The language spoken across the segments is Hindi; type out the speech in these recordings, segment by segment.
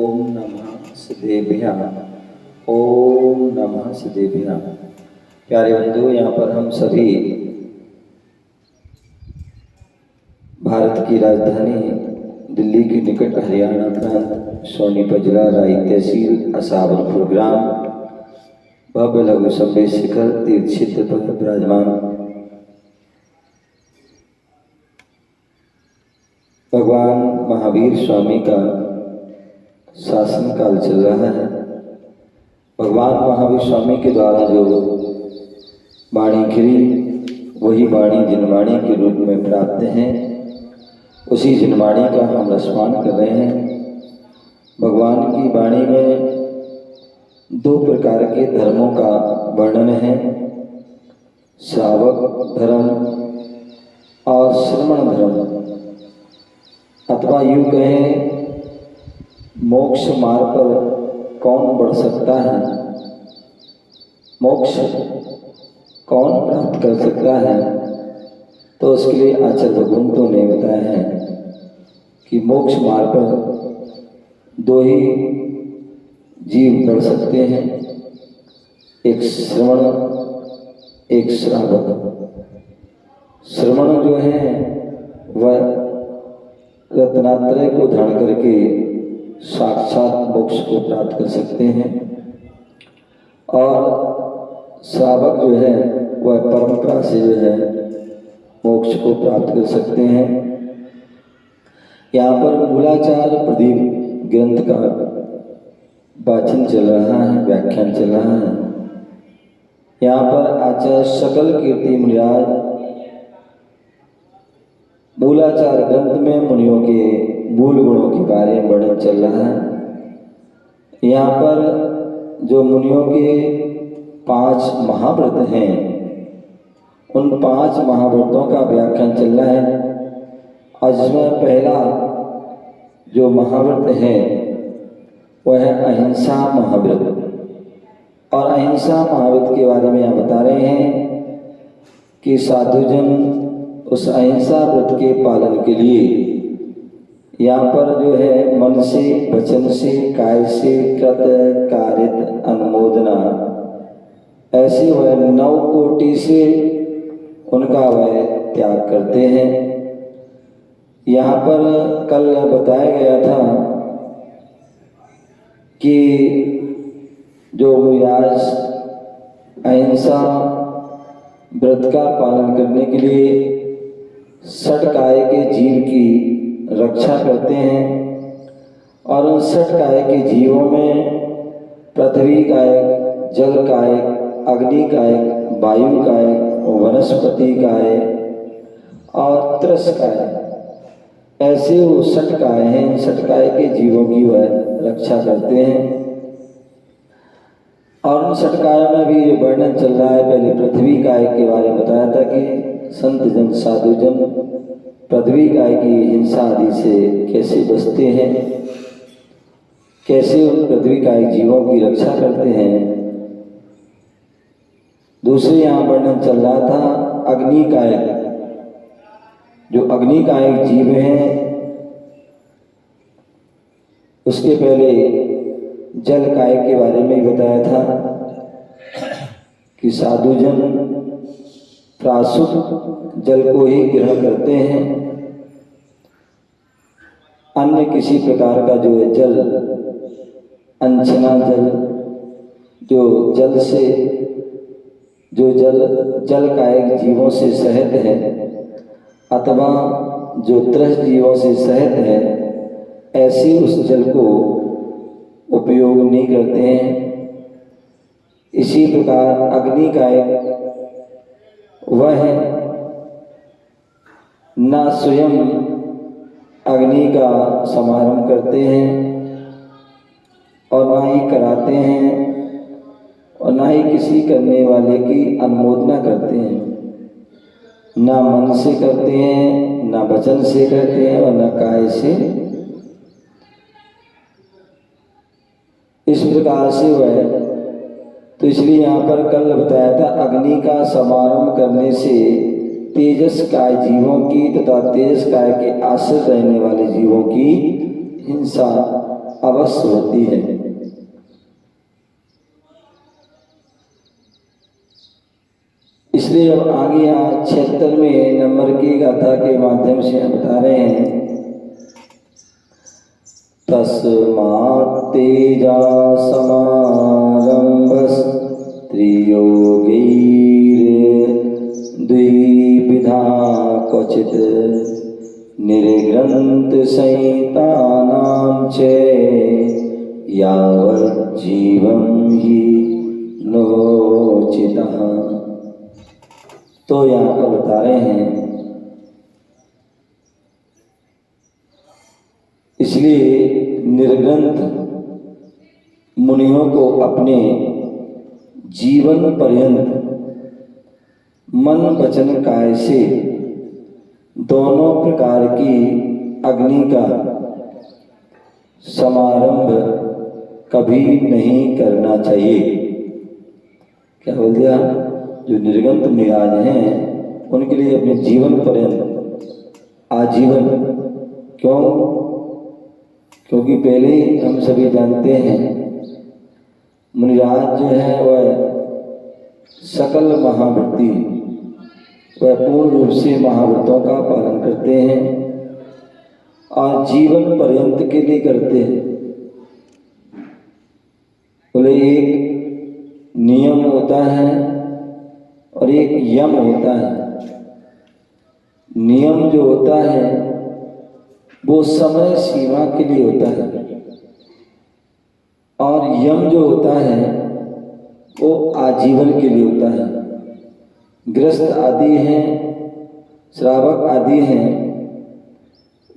ओम नमः सिद्धेभ्यः। ओम नमः सिद्धेभ्यः। प्यारे बंधु, यहाँ पर हम सभी भारत की राजधानी दिल्ली के निकट हरियाणा प्रांत सोनीपत जिला राई तहसील असावरपुर ग्राम भव्य लघु सभ्य शिखर तीर्थ क्षेत्र पर विराजमान भगवान महावीर स्वामी का शासन काल चल रहा है। भगवान महावीर स्वामी के द्वारा जो वाणी गिरी वही वाणी जिनवाणी के रूप में प्राप्त हैं, उसी जिनवाणी का हम रसपान कर रहे हैं। भगवान की वाणी में दो प्रकार के धर्मों का वर्णन है, श्रावक धर्म और श्रवण धर्म, अथवा यूँ कहें मोक्ष मार्ग पर कौन बढ़ सकता है, मोक्ष कौन प्राप्त कर सकता है, तो उसके लिए आचार्य भगवंतों ने बताया है कि मोक्ष मार्ग पर दो ही जीव बढ़ सकते हैं, एक श्रवण एक श्रावक। श्रवण जो है वह रत्नात्रय को धारण करके साक्षात मोक्ष को प्राप्त कर सकते हैं, और श्रावक जो है वह परंपरा से जो है मोक्ष को प्राप्त कर सकते हैं। यहाँ पर मूलाचार प्रदीप ग्रंथ का वाचन चल रहा है, व्याख्यान चल रहा है। यहाँ पर आचार्य सकल कीर्ति मुनिराज मूलाचार ग्रंथ में मुनियों के मूल गुणों के बारे में वर्णन चल रहा है। यहाँ पर जो मुनियों के 5 महाव्रत हैं, उन 5 महाव्रतों का व्याख्यान चल रहा है। और जिसमें पहला जो महाव्रत है वह है अहिंसा महाव्रत। और अहिंसा महाव्रत के बारे में यहाँ बता रहे हैं कि साधुजन उस अहिंसा व्रत के पालन के लिए यहाँ पर जो है मन से, वचन से, काय से, कृत, कारित, अनुमोदना, ऐसे वह 9 कोटि से उनका वह त्याग करते हैं। यहाँ पर कल बताया गया था कि जो मुनिराज अहिंसा व्रत का पालन करने के लिए षटकाय के जीव की रक्षा करते हैं, और उन षटकाय के जीवों में पृथ्वी कायक, जल कायक, अग्नि कायक, वायु कायक, वनस्पति कायक और त्रस कायक, ऐसे वो षटकाय हैं। षटकाय के जीवों की वह रक्षा करते हैं। और उन षटकाय में भी वर्णन चल रहा है। पहले पृथ्वी कायक के बारे में बताया था कि संत जन साधुजन पृथ्वी काय की हिंसा आदि से कैसे बचते हैं, कैसे उन पृथ्वी काय जीवों की रक्षा करते हैं। दूसरे यहाँ वर्णन चल रहा था अग्नि कायक। जो अग्नि कायक जीव हैं उसके पहले जल कायक के बारे में ही बताया था कि साधुजन प्राशुद्ध जल को ही ग्रहण करते हैं, अन्य किसी प्रकार का जो है जल, अंशना जल, जो जल से जो जल कायक जीवों से सहित है अथवा जो त्रस जीवों से सहित है, ऐसे उस जल को उपयोग नहीं करते हैं। इसी प्रकार अग्नि कायक वह न स्वयं अग्नि का समारंभ करते हैं और ना ही कराते हैं, और ना ही किसी करने वाले की अनुमोदना करते हैं। ना मन से करते हैं, ना वचन से करते हैं, और ना काय से। इस प्रकार से वह, तो इसलिए यहाँ पर कल बताया था अग्नि का समारंभ करने से तेजस काय जीवों की तथा तेजस काय के आश्रित रहने वाले जीवों की हिंसा अवश्य होती है। इसलिए अब आगे यहाँ 76वें नंबर की गाथा के माध्यम से हम बता रहे हैं, तस्मात् तेजा समारंभस् त्रियोगैर्द्विविधा क्वचित् निर्ग्रन्थ संहितानां च यावज्जीवं हि नोचितः। तो यहाँ पर बता रहे हैं, इसलिए निर्ग्रंथ मुनियों को अपने जीवन पर्यंत मन वचन काय से दोनों प्रकार की अग्नि का समारंभ कभी नहीं करना चाहिए। क्या बोल दिया? जो निर्गंथ मुनिराज हैं उनके लिए अपने जीवन पर्यंत आजीवन, क्यों? क्योंकि पहले ही हम सभी जानते हैं मुनिराज जो है वह सकल महावृत्ति, वह पूर्ण रूप से महाव्रतों का पालन करते हैं और जीवन पर्यंत के लिए करते हैं। बोले एक नियम होता है और एक यम होता है। नियम जो होता है वो समय सीमा के लिए होता है और यम जो होता है वो आजीवन के लिए होता है। गृहस्थ आदि हैं, श्रावक आदि हैं,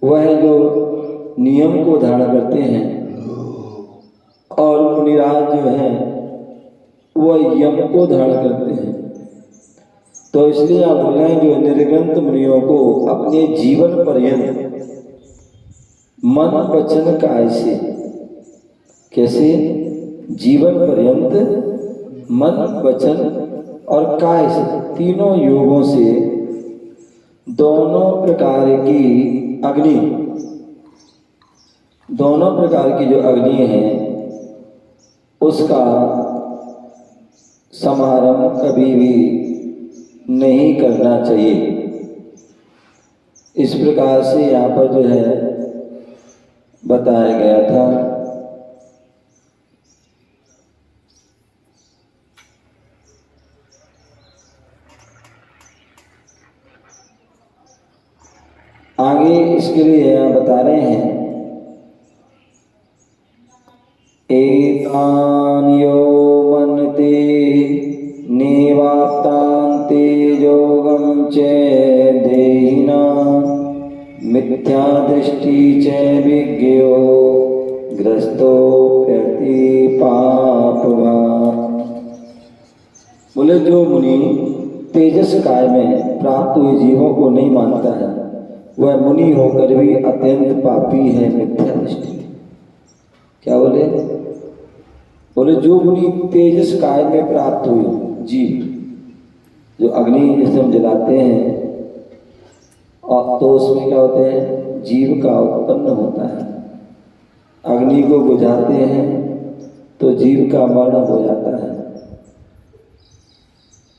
वह जो नियम को धारण करते हैं और मुनिराज जो है वह यम को धारण करते हैं। तो इसलिए आप बोले जो निर्ग्रंथ मुनियों को अपने जीवन पर्यंत मन वचन काय से, कैसे? जीवन पर्यंत मन वचन और काय से, तीनों योगों से दोनों प्रकार की अग्नि, दोनों प्रकार की जो अग्नि है उसका समारंभ कभी भी नहीं करना चाहिए। इस प्रकार से यहाँ पर जो है बताया गया था। आगे इसके लिए यहाँ बता रहे हैं, एतान यो मनते नेवाप्तान्ते योगं च देहिना मिथ्या दृष्टि च विज्ञो ग्रस्तो प्रति पापवान्। बोले जो मुनि तेजस काय में प्राप्त हुए जीवों को नहीं मानता है वह मुनि होकर भी अत्यंत पापी है, मिथ्या दृष्टि। क्या बोले? बोले जो मुनि तेजस काय में प्राप्त हुए जीव, जो अग्नि जैसे हम जलाते हैं और तो उसमें क्या होते हैं, जीव का उत्पन्न होता है। अग्नि को बुझाते हैं तो जीव का मरण हो जाता है।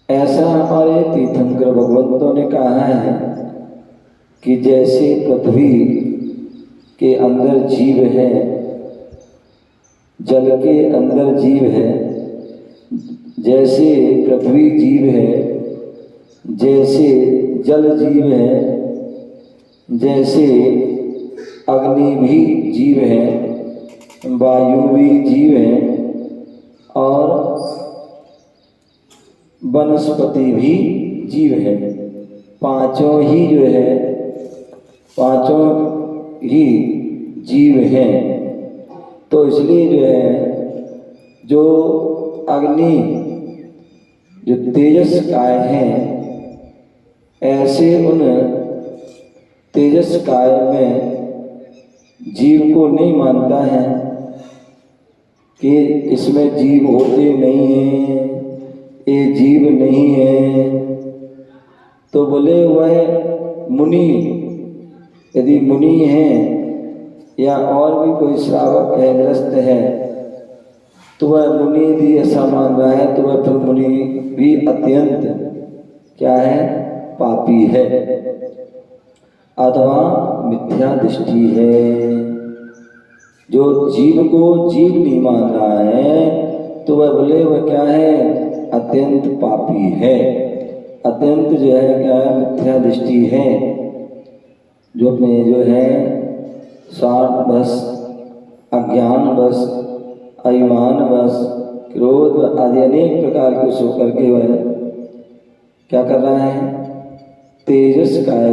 ऐसा हमारे तीर्थंकर भगवंतों ने कहा है कि जैसे पृथ्वी के अंदर जीव है, जल के अंदर जीव है, जैसे पृथ्वी जीव है, जैसे जल जीव है, जैसे अग्नि भी जीव है, वायु भी जीव है और वनस्पति भी जीव है। पांचों ही जो है, पांचों ही जीव हैं। तो इसलिए जो है जो अग्नि, जो तेजस काय हैं, ऐसे उन तेजस काय में जीव को नहीं मानता है कि इसमें जीव होते नहीं हैं, ये जीव नहीं है। तो बोले वह मुनि, यदि मुनि हैं या और भी कोई श्रावक है, ग्रस्त है, तो वह मुनि भी ऐसा मान रहा है, तो वह फिर मुनि भी अत्यंत क्या है, पापी है अथवा मिथ्या दृष्टि है। जो जीव को जीव नहीं मान रहा है तो वह बोले वह क्या है, अत्यंत पापी है, अत्यंत जो है क्या है, मिथ्या दृष्टि है। जो अपने जो है स्वार्थ बस, अज्ञान बस, अभिमान बस, क्रोध आदि अनेक प्रकार के सो करके वह क्या कर रहा है, तेजस काय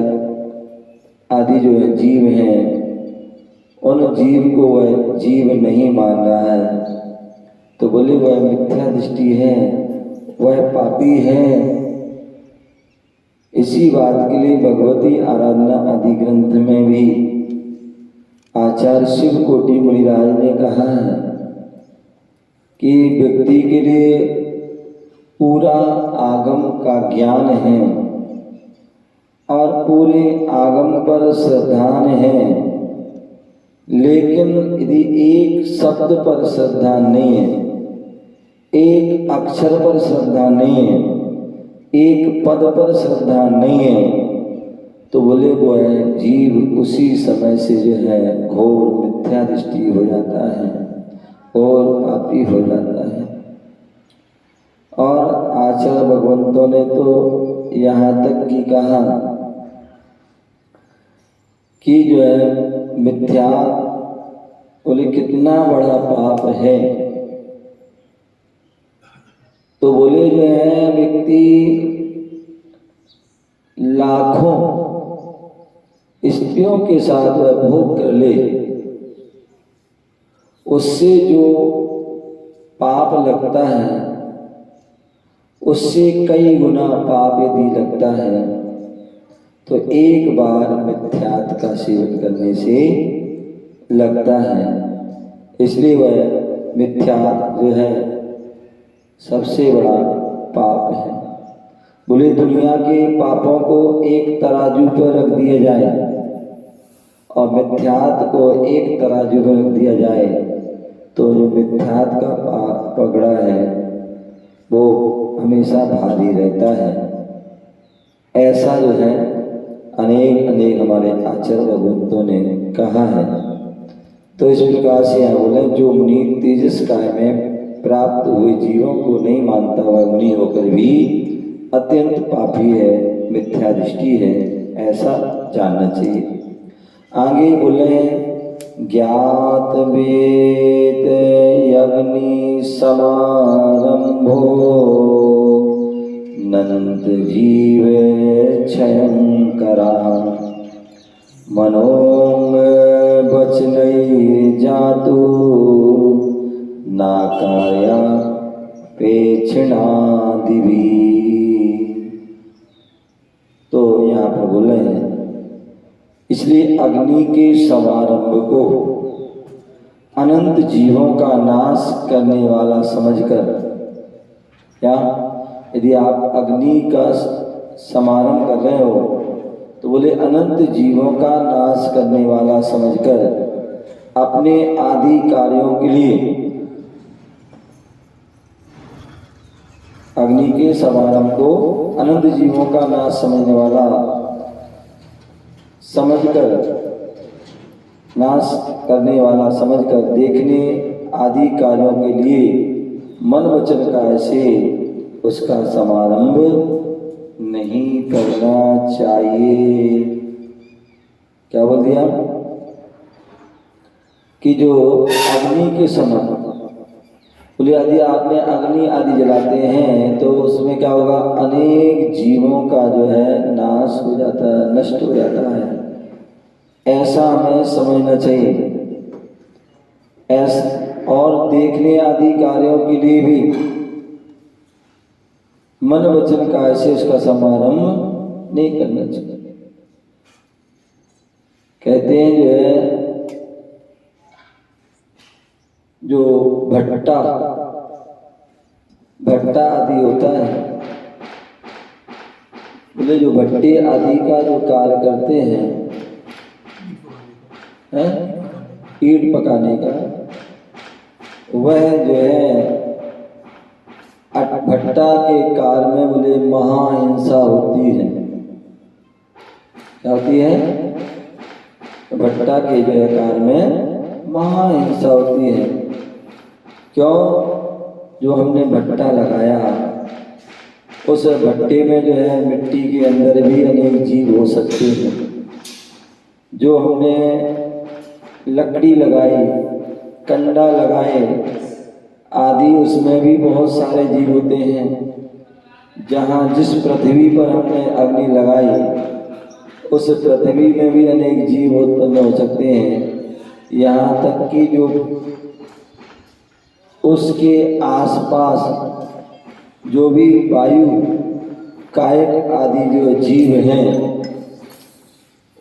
आदि जो है जीव हैं, उन जीव को वह जीव नहीं मान रहा है, तो बोले वह मिथ्या दृष्टि है, वह पापी है। इसी बात के लिए भगवती आराधना आदि ग्रंथ में भी आचार्य शिव कोटि मुनिराज ने कहा है कि व्यक्ति के लिए पूरा आगम का ज्ञान है और पूरे आगम पर श्रद्धान है, लेकिन यदि एक शब्द पर श्रद्धा नहीं है, एक अक्षर पर श्रद्धा नहीं है, एक पद पर श्रद्धा नहीं है, तो बोले वो है जीव उसी समय से जो है घोर मिथ्या दृष्टि हो जाता है और पापी हो जाता है। और आचार्य भगवंतों ने तो यहाँ तक की कहा कि जो है मिथ्या बोले कितना बड़ा पाप है, तो बोले जो है व्यक्ति लाखों स्त्रियों के साथ वह भोग कर ले, उससे जो पाप लगता है उससे कई गुना पाप यदि लगता है, तो एक बार मिथ्यात का सेवन करने से लगता है। इसलिए वह मिथ्यात जो है सबसे बड़ा पाप है। बोले दुनिया के पापों को एक तराजू पर रख दिया जाए और मिथ्यात को एक तराजू पर रख दिया जाए, तो जो मिथ्यात का पगड़ा है वो हमेशा भारी रहता है। ऐसा जो है अनेक अनेक हमारे आचार्य भगवंतों ने कहा है। तो इस प्रकार से यहाँ बोले जो मुनि तेजस काय में प्राप्त हुए जीवों को नहीं मानता, वह मुनि होकर भी अत्यंत पापी है, मिथ्या दृष्टि है, ऐसा जानना चाहिए। आगे बोले ज्ञात वेद यज्ञ समारंभो नंद जीव क्षयं करा मनोंग बचनई जातु ना कार्या पेक्षणा दिवी। तो यहाँ पर बोले हैं इसलिए अग्नि के समारंभ को अनंत जीवों का नाश करने वाला समझकर, क्या यदि आप अग्नि का समारंभ कर रहे हो तो बोले अनंत जीवों का नाश करने वाला समझकर अपने आदि कार्यों के लिए अग्नि के समारंभ को अनंत जीवों का नाश समझने वाला समझकर, नाश करने वाला समझकर देखने आदि कार्यों के लिए मन वचन काय से उसका समारंभ नहीं करना चाहिए। क्या बोल दिया कि जो अग्नि के समय बोले यदि आपने अग्नि आदि जलाते हैं तो उसमें क्या होगा, अनेक जीवों का जो है नाश हो जाता है, नष्ट हो जाता है। ऐसा हमें समझना चाहिए। ऐसा और देखने आदि कार्यों के लिए भी मन वचन काय से उसका समारंभ नहीं करना चाहिए। कहते हैं जो है जो भट्टा आदि होता है, बोले जो भट्टे आदि का जो कार्य करते हैं ईंट पकाने का, वह जो है भट्टा के कार में बोले महाहिंसा होती है। क्या होती है? भट्टा के जो है कार में महाहिंसा होती है। क्यों? जो हमने भट्टा लगाया, उस भट्टे में जो है मिट्टी के अंदर भी अनेक जीव हो सकते हैं। जो हमने लकड़ी लगाई, कंडा लगाए आदि, उसमें भी बहुत सारे जीव होते हैं। जहाँ जिस पृथ्वी पर हमने अग्नि लगाई, उस पृथ्वी में भी अनेक जीव उत्पन्न हो सकते हैं। यहाँ तक कि जो उसके आसपास जो भी वायु कायक आदि जो जीव हैं,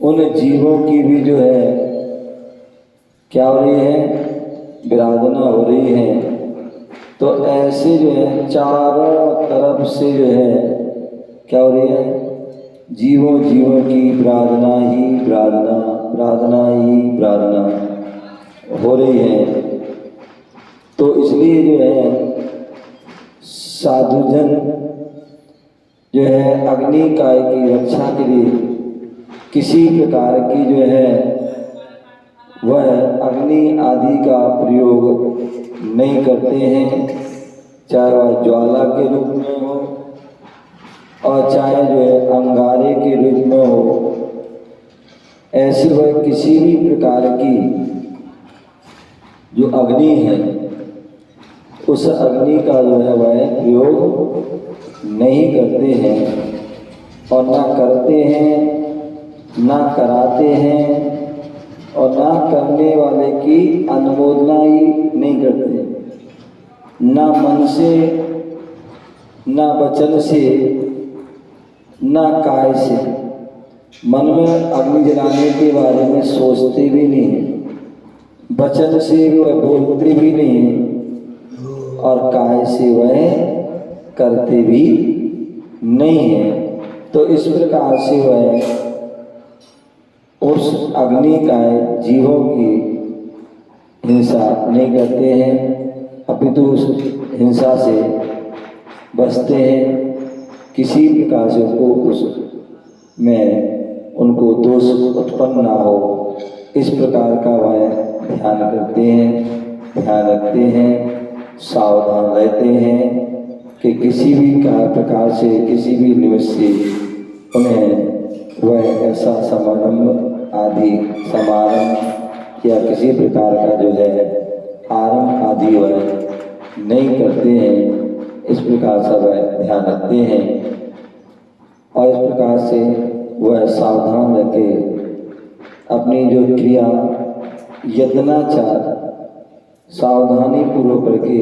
उन जीवों की भी जो है क्या हो रही है? विराधना हो रही है। तो ऐसे जो है चारों तरफ से जो है क्या हो रही है? जीवों जीवों की प्रार्थना ही प्रार्थना, प्रार्थना ही प्रार्थना हो रही है। तो इसलिए जो है साधुजन जो है अग्नि काय की रक्षा के लिए किसी प्रकार की जो है वह अग्नि आदि का प्रयोग नहीं करते हैं, चाहे वह ज्वाला के रूप में हो और चाहे जो है अंगारे के रूप में हो। ऐसी वह किसी भी प्रकार की जो अग्नि है, उस अग्नि का जो है वह प्रयोग नहीं करते हैं और ना करते हैं, ना कराते हैं और ना करने वाले की अनुमोदना ही नहीं करते। ना मन से, ना वचन से, ना काय से। मन में अग्नि जलाने के बारे में सोचते भी नहीं हैं, वचन से वह बोलते भी नहीं हैं और काय से वह करते भी नहीं हैं। तो इस प्रकार से वह उस अग्नि काय जीवों की हिंसा नहीं करते हैं, अपितु उस हिंसा से बचते हैं। किसी प्रकार से उनको दोष उत्पन्न ना हो, इस प्रकार का वह ध्यान करते हैं, ध्यान रखते हैं, सावधान रहते हैं कि किसी भी प्रकार से, किसी भी निमित्त से उन्हें वह ऐसा समारंभ आदि समारंभ या किसी प्रकार का जो है आरंभ आदि वह नहीं करते हैं। इस प्रकार से वह ध्यान रखते हैं और इस प्रकार से वह सावधान रह के अपनी जो क्रिया यत्नाचार सावधानी पूर्वक करके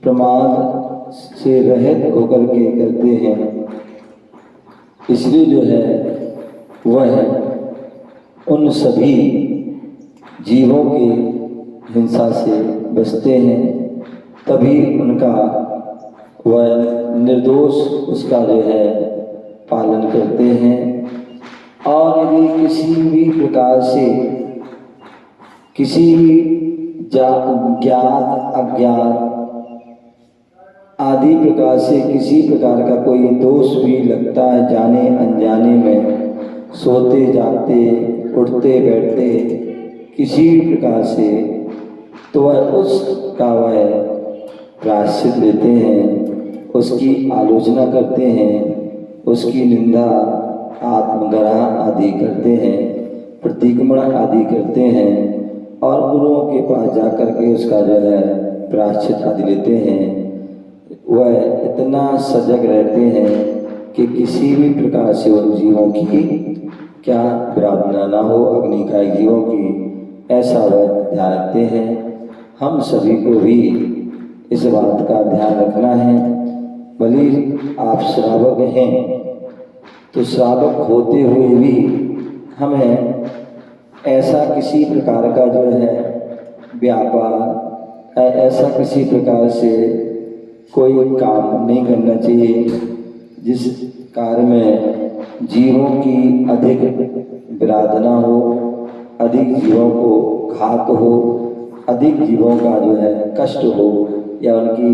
प्रमाद से रहित होकर के करते हैं। इसलिए जो है वह उन सभी जीवों की हिंसा से बचते हैं, तभी उनका वह निर्दोष उसका जो है पालन करते हैं। और यदि किसी भी प्रकार से किसी भी ज्ञात अज्ञात आदि प्रकार से किसी प्रकार का कोई दोष भी लगता है, जाने अनजाने में, सोते जागते उठते बैठते किसी भी प्रकार से, तो वह उसका वह प्रायश्चित देते हैं, उसकी आलोचना करते हैं, उसकी निंदा आत्मग्रह आदि करते हैं, प्रतिक्रमण आदि करते हैं और गुरुओं के पास जाकर के उसका जो है प्रायश्चित आदि लेते हैं। वह इतना सजग रहते हैं कि किसी भी प्रकार से उन जीवों की क्या विराधना ना हो, अग्निकाय जीवों की, ऐसा वह ध्यान रखते हैं। हम सभी को भी इस बात का ध्यान रखना है। भले आप श्रावक हैं तो श्रावक होते हुए भी हमें ऐसा किसी प्रकार का जो है व्यापार, ऐसा किसी प्रकार से कोई काम नहीं करना चाहिए जिस कार्य में जीवों की अधिक विराधना हो, अधिक जीवों को घात हो, अधिक जीवों का जो है कष्ट हो या उनकी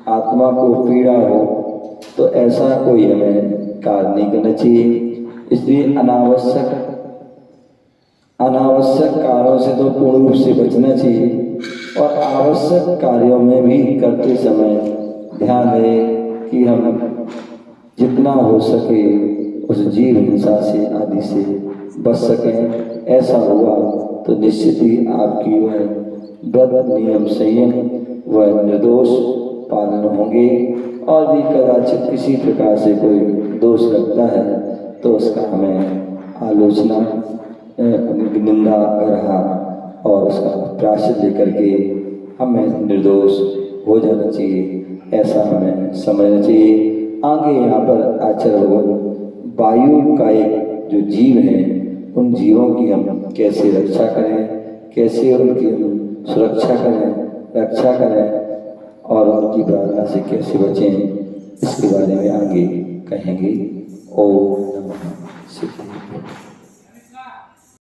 आत्मा को पीड़ा हो, तो ऐसा कोई हमें कार्य नहीं करना चाहिए। इसलिए अनावश्यक कार्यों से तो पूर्ण रूप से बचना चाहिए और आवश्यक कार्यों में भी करते समय ध्यान रहे कि हम जितना हो सके उस जीव हिंसा से आदि से बच सकें। ऐसा हुआ तो निश्चित ही आपकी वह व्रत नियम संयम वह निर्दोष पालन होंगे। और भी कदाचित किसी प्रकार से कोई दोष लगता है तो उसका हमें आलोचना निंदा ग्रहा और उसका प्रायश्चित लेकर के हमें निर्दोष हो जाना चाहिए, ऐसा हमें समझना चाहिए। आगे यहाँ पर आचार्य भगवान वायु का एक जो जीव है उन जीवों की हम कैसे रक्षा करें, कैसे उनकी हम सुरक्षा करें, रक्षा करें और उनकी प्रार्थना से कैसे बचें, इसके बारे में आगे कहेंगे। ओम नमः शिवाय।